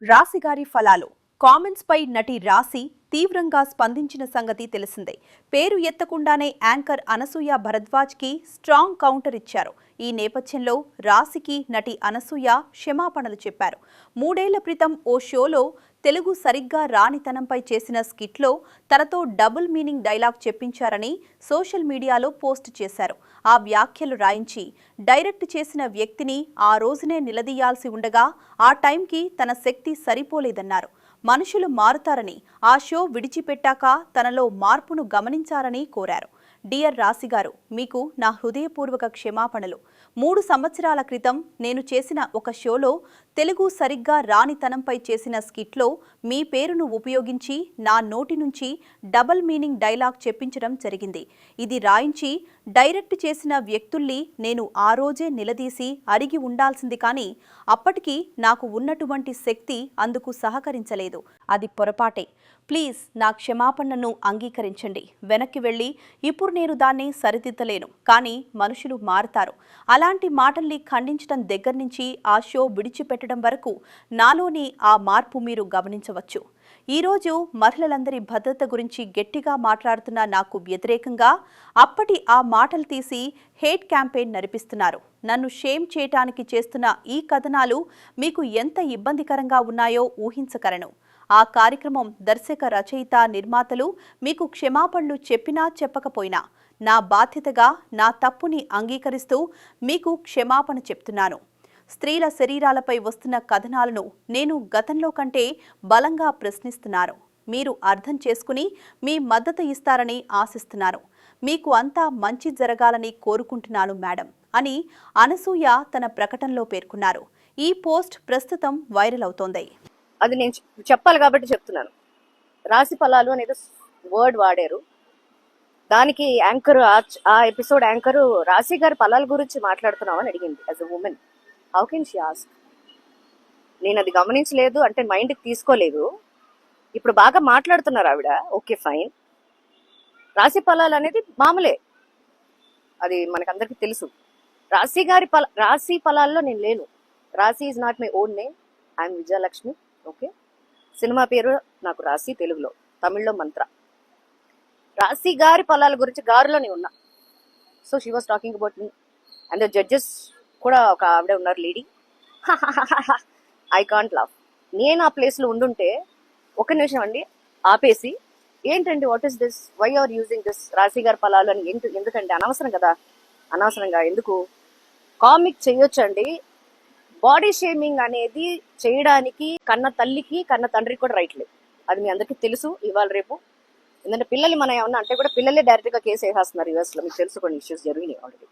రాశిగారి ఫలాలు కామెంట్స్ పై నటి రాశి తీవ్రంగా స్పందించిన సంగతి తెలిసిందే. పేరు ఎత్తకుండానే యాంకర్ అనసూయ భరద్వాజ్ కి స్ట్రాంగ్ కౌంటర్ ఇచ్చారు. ఈ నేపథ్యంలో రాశికి నటి అనసూయ క్షమాపణలు చెప్పారు. 3 ఏళ్ల క్రితం ఓ షోలో తెలుగు సరిగ్గా రానితనంపై చేసిన స్కిట్లో తనతో డబుల్ మీనింగ్ డైలాగ్ చెప్పించారని సోషల్ మీడియాలో పోస్ట్ చేశారు. ఆ వ్యాఖ్యలు రాయించి డైరెక్ట్ చేసిన వ్యక్తిని ఆ రోజునే నిలదీయాల్సి ఉండగా ఆ టైంకి తన శక్తి సరిపోలేదన్నారు. మనుషులు మారుతారని, ఆ షో విడిచిపెట్టాక తనలో మార్పును గమనించారని కోరారు. డియర్ రాశిగారు, మీకు నా హృదయపూర్వక క్షమాపణలు. 3 సంవత్సరాల క్రితం నేను చేసిన ఒక షోలో తెలుగు సరిగ్గా రానితనంపై చేసిన స్కిట్లో మీ పేరును ఉపయోగించి నా నోటి నుంచి డబల్ మీనింగ్ డైలాగ్ చెప్పించడం జరిగింది. ఇది రాయించి డైరెక్ట్ చేసిన వ్యక్తుల్ని నేను ఆ రోజే నిలదీసి అడిగి ఉండాల్సింది, కానీ అప్పటికి నాకు ఉన్నటువంటి శక్తి అందుకు సహకరించలేదు. అది పొరపాటే. ప్లీజ్ నా క్షమాపణను అంగీకరించండి. వెనక్కి వెళ్ళి ఇప్పుడు నేను దాన్ని సరిదిద్దలేను, కానీ మనుషులు మారుతారు. అలాంటి మాటల్ని ఖండించడం దగ్గర నుంచి ఆ షో విడిచిపెట్టడం వరకు నాలోని ఆ మార్పు మీరు గమనించవచ్చు. ఈరోజు మహిళలందరి భద్రత గురించి గట్టిగా మాట్లాడుతున్న నాకు వ్యతిరేకంగా అప్పటి ఆ మాటలు తీసి హేట్ క్యాంపెయిన్ నడిపిస్తున్నారు. నన్ను షేమ్ చేయటానికి చేస్తున్న ఈ కథనాలు మీకు ఎంత ఇబ్బందికరంగా ఉన్నాయో ఊహించగలను. ఆ కార్యక్రమం దర్శక, రచయిత, నిర్మాతలు మీకు క్షమాపణలు చెప్పినా చెప్పకపోయినా నా బాధ్యతగా నా తప్పుని అంగీకరిస్తూ మీకు క్షమాపణ చెప్తున్నాను. స్త్రీల శరీరాలపై వస్తున్న కథనాలను నేను గతంలో కంటే బలంగా ప్రశ్నిస్తున్నాను. మీరు అర్థం చేసుకుని మీ మద్దతు ఇస్తారని ఆశిస్తున్నాను. మీకు అంతా మంచి జరగాలని కోరుకుంటున్నాను మేడం అని అనసూయ తన ప్రకటనలో పేర్కొన్నారు. ఈ పోస్ట్ ప్రస్తుతం వైరల్ అవుతోంది. అది నేను చెప్పాలి కాబట్టి చెప్తున్నాను. రాశి ఫలాలు అనేది వర్డ్ వాడారు. దానికి యాంకర్, ఆ ఎపిసోడ్ యాంకర్ రాశి గారి ఫలాల గురించి మాట్లాడుతున్నామని అడిగింది. As a women how can she ask? నేను అది గమనించలేదు అంటే మైండ్కి తీసుకోలేదు. ఇప్పుడు బాగా మాట్లాడుతున్నారు ఆవిడ. Okay fine. రాశి ఫలాలు అనేది మామూలే, అది మనకందరికీ తెలుసు. రాశి ఫలాల్లో నేను లేను. రాశి is not my own name. I'm Vijayalakshmi. Okay, cinema పేరు నాకు రాశి, తెలుగులో, తమిళ్లో మంత్ర. రాశి గారి ఫలాల గురించి గారులోనే ఉన్నా. So she was talking about me and the judges కూడా ఒక ఆవిడ ఉన్నారు, లేడీ. I can't laugh. నేను ఆ ప్లేస్లో ఉండుంటే ఒక నిమిషం అండి ఆపేసి, ఏంటండి what is this, why are using this రాశి గారి ఫలాలు అని ఎందుకంటే అనవసరం కదా, అనవసరంగా ఎందుకు. కామిక్ చేయొచ్చండి. బాడీ షేమింగ్ అనేది చేయడానికి కన్న తల్లికి కన్న తండ్రికి కూడా రైట్ లేదు. అది మీ అందరికీ తెలుసు. ఇవాళ రేపు ఎందుకంటే పిల్లలు మనం ఏమన్నా అంటే కూడా పిల్లలే డైరెక్ట్గా కేసు వేసేస్తున్నారు యూఎస్లో. మీకు తెలుసు, కొన్ని ఇష్యూస్ జరిగినాయి ఆల్రెడీ.